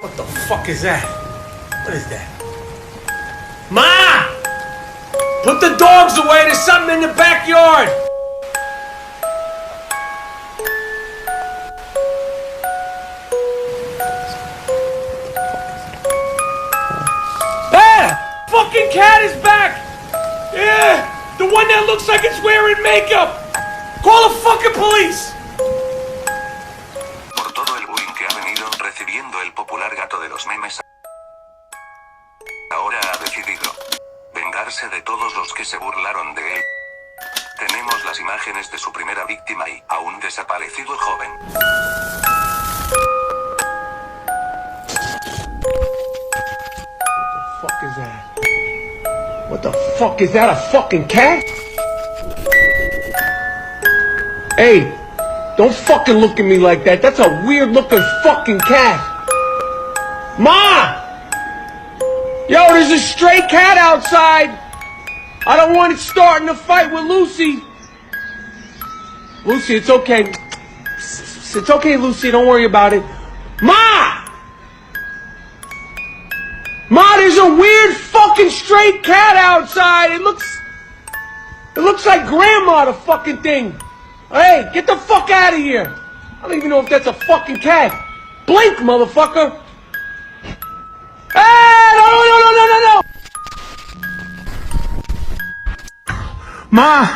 What the fuck is that? What is that? Ma! Put the dogs away, there's something in the backyard! Ah! Fucking cat is back! Yeah! The one that looks like it's wearing makeup! Call the fucking police! Por todo el bullying que ha venido recibiendo el popular gato de los memes, ahora ha decidido vengarse de todos los que se burlaron de él. Tenemos las imágenes de su primera víctima y aún desaparecido joven. What the fuck is that? A fucking cat? Hey, don't fucking look at me like that. That's a weird looking fucking cat. Ma! Yo, there's a stray cat outside. I don't want it starting a fight with Lucy. Lucy, it's okay. It's okay, Lucy. Don't worry about it. Ma! Ma, there's a weird fucking stray cat outside. It looks like Grandma, the fucking thing. Hey, get the fuck out of here. I don't even know if that's a fucking cat. Blink, motherfucker. Hey, no. Ma,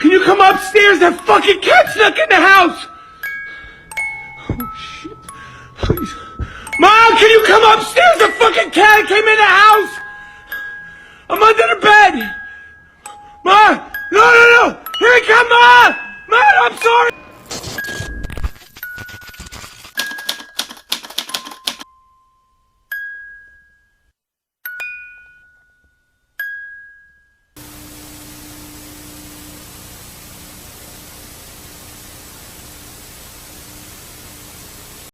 can you come upstairs? That fucking cat snuck in the house. Oh, shit. Please. Mom, can you come upstairs? The fucking cat came in the house. I'm under the bed. Ma, no. Here it comes, Ma. Ma, I'm sorry.